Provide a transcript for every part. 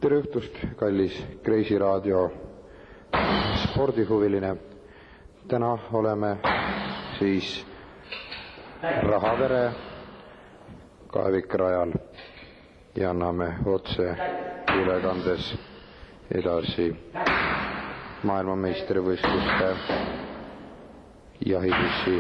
Tere õhtust, kallis Kreisi raadio spordihuviline. Täna oleme siis Rahavere kaevikrajal ja anname otse ülekandes edasi maailmameistrivõistluste jahipussi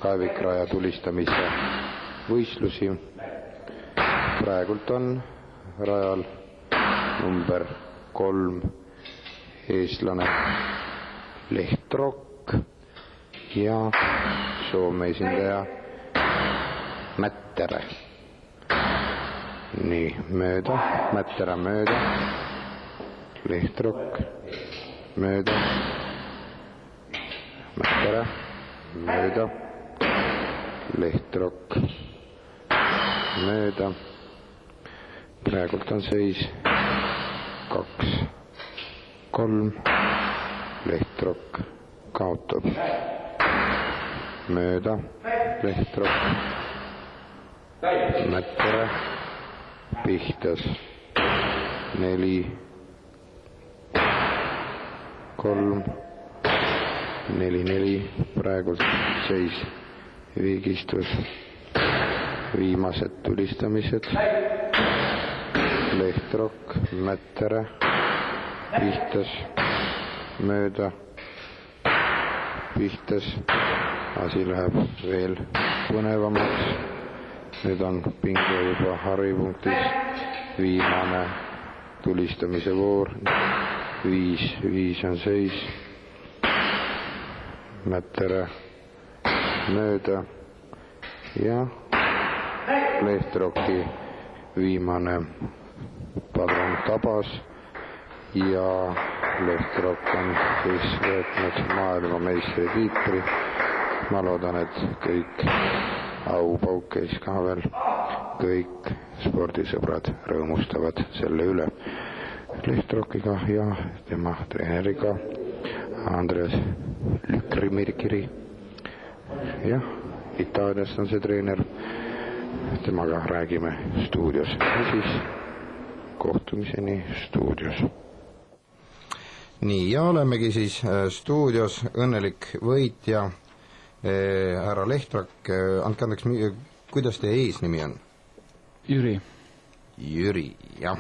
kaevikraja tulistamise võistlusi. Praegult on rajal number 3 eestlane Lehtrok ja Soome esindaja Mättere. Nii, mööda, Mättere mööda, Lehtrok mööda, Mättere mööda, Lehtrok mööda. Praegult on seis 2-3. Lehtrok kaotab mööda, Lehtrok, Mättere pihtas 4-3, 4-4. Praegult seis viigistus. Viimased tulistamised. Lehtrok, Mättere pihtas mööda, pihtas. Asi läheb veel põnevamaks. Nüüd on pinge juba haripunktis. Viimane tulistamise voor. 5 on seis. Mättere mööda ja Lehtroki viimane padron tabas ja Lehtrok on siis võetnud maailmameistri tiitli. Ma loodan, et kõik aupauk käis ka veel, kõik spordisõbrad rõõmustavad selle üle. Lehtrokiga ja tema treeneriga Andres Lükrimirkiri. Jah, Itaaliast on see treener. Temaga räägime stuudios. Ja siis kohtumiseni stuudios. Nii, ja olemegi siis stuudios. Õnnelik võitja härra Lehtrok. Andke andeks, kuidas teie eesnimi on? Jüri, jah.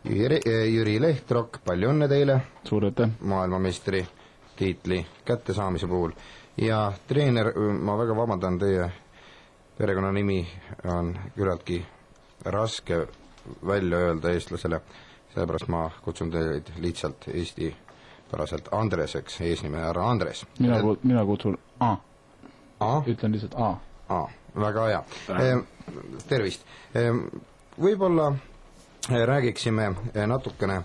Jüri Lehtrok, palju õnne teile. Suur aitäh. Maailmameistri tiitli kättesaamise puhul. Ja treener, ma väga vabandan, teie perekonnanimi on küllaltki raske välja öelda eestlasele, sellepärast ma kutsun teid lihtsalt eestipäraselt Andreseks, eesnime härra Andres. Mina kutsun A. Ütlen lihtsalt A. Väga hea. Tervist. Võib-olla räägiksime natukene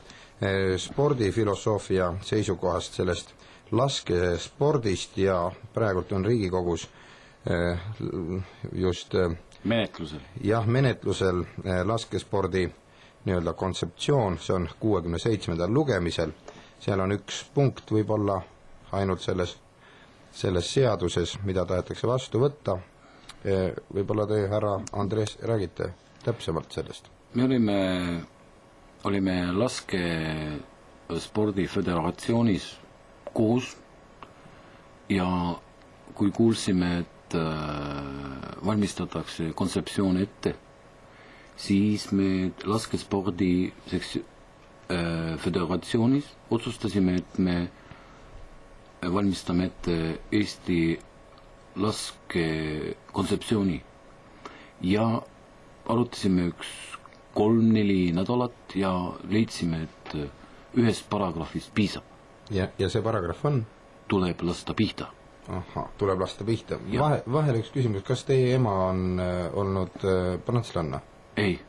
spordifilosoofia seisukohast, sellest laskespordist, ja praegult on Riigikogus just menetlusel laskespordi nii-öelda kontseptsioon. See on 67. lugemisel. Seal on üks punkt võib-olla ainult selles seaduses, mida tahetakse vastu võtta. Võib-olla te, härra Andres, räägite täpsemalt sellest? Me olime laskespordi föderatsioonis koos ja kui kuulsime, et valmistatakse kontseptsioon ette, siis me laskespordi föderatsioonis otsustasime, et me valmistame ette Eesti laskekontseptsiooni ja arutasime 3-4 nädalat ja leidsime, et ühest paragrahvist piisab. Ja see paragrahv on? Tuleb lasta pihta. Tuleb lasta pihta. Vahel üks küsimus, kas teie ema on olnud prantslanna? Ei.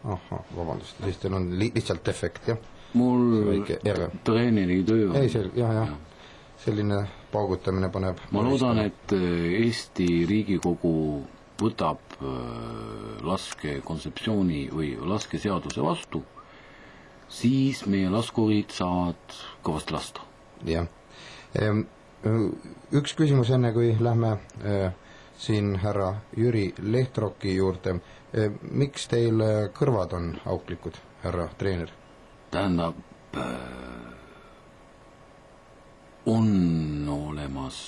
Vabandust, siis teil on lihtsalt defekt, jah? Mul treeneri töö on. Jah. Selline paugutamine paneb. Ma loodan, et Eesti Riigikogu võtab laskekontseptsiooni või laskeseaduse vastu, siis meie laskurid saavad kõvasti lasta. Jah. Üks küsimus enne, kui lähme siin härra Jüri Lehtroki juurde. Miks teil kõrvad on auklikud, härra treener? Tähendab, on olemas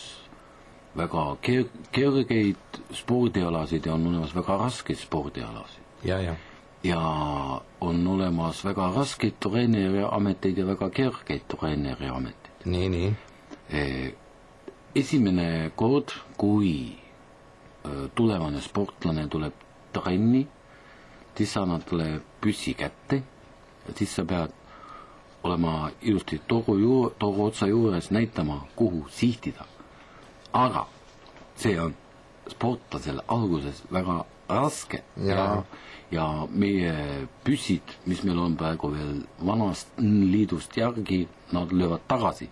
väga kergeid spordialasid ja on olemas väga raskeid spordialasid. Ja on olemas väga raskeid treeneriameteid ja väga kergeid treeneriameteid. Nii. Esimene kord, kui tulevane sportlane tuleb trenni, siis sa annad talle püssi kätte ja siis sa pead olema ilusti toru otsa juures näitama, kuhu sihtida. Aga see on sportlasel alguses väga raske ja meie püssid, mis meil on praegu veel vanast liidust järgi, nad löövad tagasi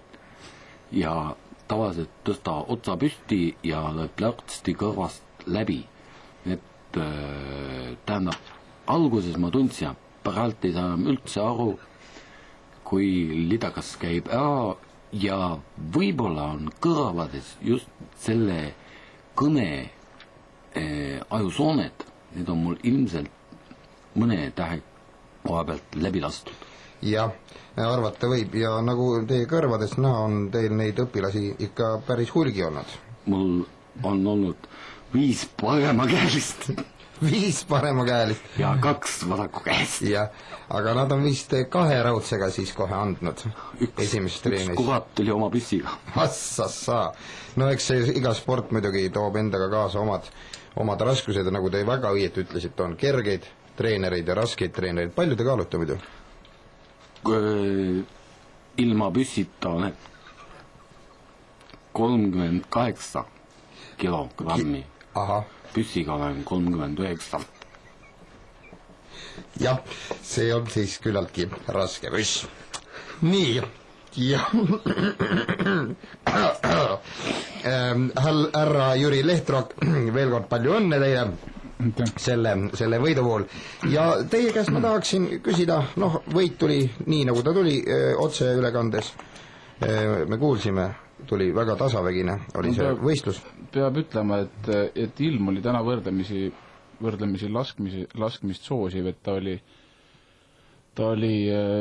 ja tavaliselt tõsta otsa püsti ja lööb lärtsti kõrvast läbi. Et tähendab, alguses ma tundsin, praegu ei saa üldse aru, kui lidakas käib ära ja võib-olla on kõrvades just selle kõne ajusoonet, need on mul ilmselt mõne tähe koha pealt läbi lastud. Jah, arvata võib ja nagu teie kõrvades näha, on teil neid õpilasi ikka päris hulgi olnud. Mul on olnud 5 paremakäelist. 5 paremakäelist? Ja 2 vasakukäelist. Jah, aga nad on vist 2 raudsega siis kohe andnud esimeses treenis. Üks kurat tuli oma püssiga. Assassa. No eks see iga sport muidugi toob endaga kaasa omad raskused, nagu te väga õieti ütlesite, on kergeid treenereid ja raskeid treenereid. Palju te kaalute muidu? Ilma püssita olen 38 kilogrammi. Püssiga olen 39. Jah, see on siis küllaltki raske püss. Nii, ja härra Jüri Lehtrok, veel kord palju õnne teile selle võidu pool. Ja teie käest ma tahaksin küsida, võit tuli nii, nagu ta tuli otseülekandes. Me kuulsime, tuli väga tasavägine, oli see võistlus. Peab ütlema, et ilm oli täna võrdlemisi laskmist soosiv, et ta oli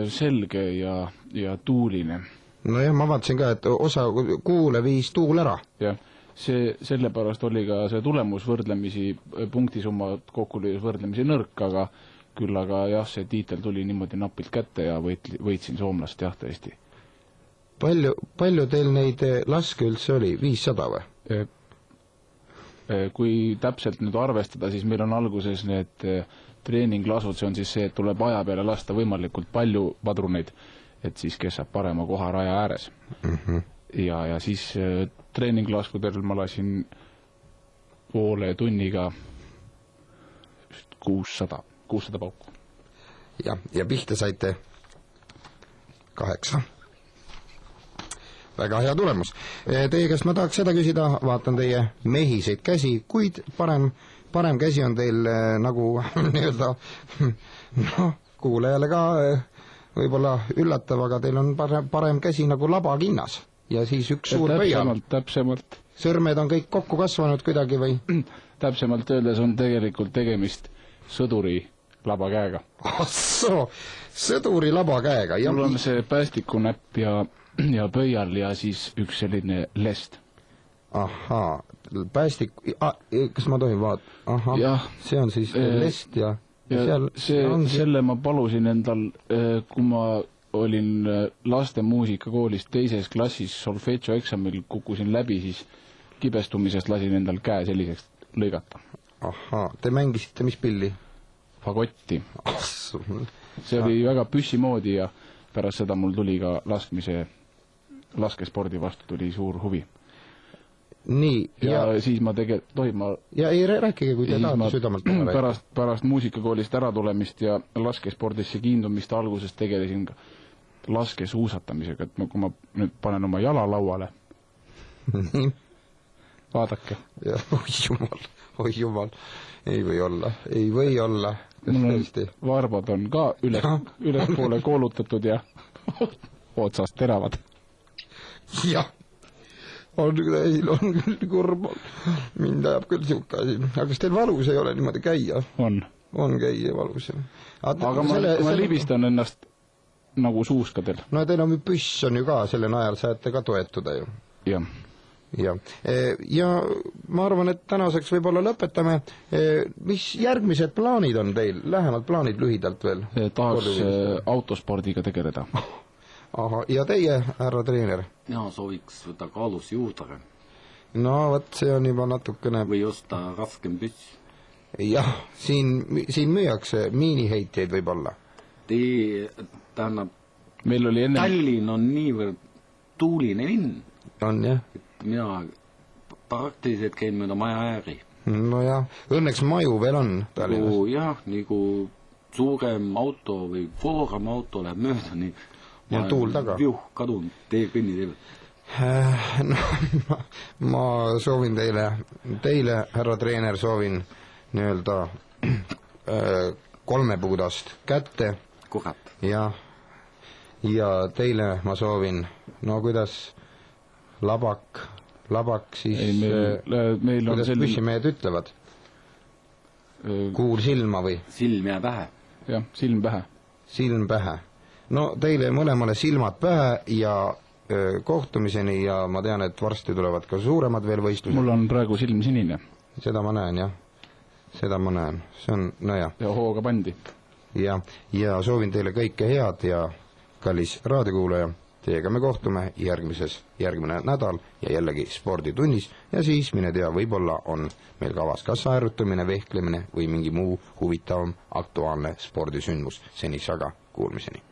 selge ja tuuline. No jah, ma vaatasin ka, et osa kuule viis tuul ära. Jah, sellepärast oli ka see tulemus võrdlemisi, punktisumma kokkulüüs võrdlemisi nõrk, aga küll aga jah, see tiitel tuli niimoodi napilt kätte ja võitsin soomlast, jah, tõesti. Palju teil neid laske üldse oli? 500 või? Kui täpselt nüüd arvestada, siis meil on alguses need treeninglasud, see on siis see, et tuleb aja peale lasta võimalikult palju padruneid, et siis kes saab parema koha raja ääres. Ja siis treeninglaskudel ma lasin poole tunniga 600 pauku. Ja pihta saite 8. Väga hea tulemus. Teie käest ma tahaks seda küsida, vaatan teie mehiseid käsi, kuid parem käsi on teil nagu nii-öelda, kuulajale ka võib-olla üllatav, aga teil on parem käsi nagu labakinnas ja siis üks suur pöial. Täpsemalt. Sõrmed on kõik kokku kasvanud kuidagi või? Täpsemalt öeldes on tegelikult tegemist sõduri labakäega. Sõduri labakäega. Mul on see päästikunäpp ja pöial ja siis üks selline lest. Ahaa, päästik, kas ma tohin vaadata? See on siis lest ja selle ma palusin endal, kui ma olin laste muusikakoolis 2. klassis solfeggio eksamil, kukkusin läbi, siis kibestumisest lasin endal käe selliseks lõigata. Ahaa, te mängisite mis pilli? Fagotti. See oli väga püssi moodi ja pärast seda mul tuli ka laskespordi vastu tuli suur huvi. Nii, ja siis ma ja ei rääkige, kui te tahate südamelt pärast muusikakoolist äratulemist ja laskespordisse kiindumist alguses tegelesin ka laskesuusatamisega, et kui ma nüüd panen oma jala lauale. Vaadake. Oi jumal, ei või olla. Varbad on ka ülespoole koolutatud ja otsast teravad. Jah, on küll kurb. Mind ajab küll siuke asi. Aga kas teil valus ei ole niimoodi käia? On. on käia valus. aga ma libistan ennast nagu suuskadel. No teil on püss on ju ka, selle najal saate ka toetuda ju. Jah. Ja ma arvan, et tänaseks võib-olla lõpetame. Mis järgmised plaanid on teil? Lähemad plaanid lühidalt veel? Tahaks autospordiga tegeleda. Aha, ja teie, härra treener? Mina sooviks võtta kaalus juurde. No võt, see on juba natukene... Või osta raskem püss. Jah, siin müüakse miiniheitjeid võib-olla. Tähendab, meil oli enne... Tallinn on niivõrd tuuline linn. On, jah. Mina praktiliselt käin mööda maja ääri. No jah, õnneks maju veel on Tallinnas. Jah, nagu suurem auto või vooram auto läheb mööda, nii ja tuul taga. Kadun kõnni teile. No, ma soovin teile, härra treener, soovin nii-öelda kolmepuudast kätte. Kurat. Ja teile ma soovin, no kuidas labak siis, ei, meil on kuidas püssimehed ütlevad? Kuul silma või? Silm jää pähe. Jah, silm pähe. Silm pähe. No teile mõlemale silmad pähe ja kohtumiseni ja ma tean, et varsti tulevad ka suuremad veel võistlused. Mul on praegu silm sinine. Seda ma näen, jah. Seda ma näen. See on, no jah. Ja hooga pandi. Ja soovin teile kõike head ja kallis raadiokuulaja, teiega me kohtume järgmine nädal ja jällegi sporditunnis ja siis, mine tea, võib-olla on meil kavas kas aerutamine, vehklemine või mingi muu huvitavam aktuaalne spordisündmus. Seniks aga kuulmiseni.